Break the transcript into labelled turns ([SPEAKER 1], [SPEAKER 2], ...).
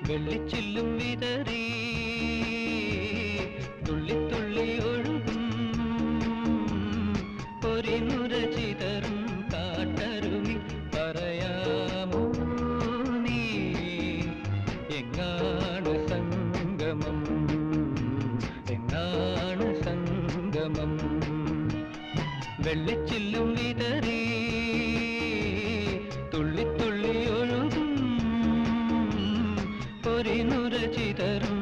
[SPEAKER 1] വെള്ളിച്ചില്ലും വിതറി തുള്ളി തുള്ളി ഒഴുകും പൊരിനുര ചിതറും കാട്ടരുവി പറയാമോ നീ എങ്ങാണ് സംഗമം എങ്ങാണ് സംഗമം വെള്ളിച്ചില്ലും വിതറി തുള്ളി തുള്ളി ഒഴുകും പൊരിനുര ചിതറും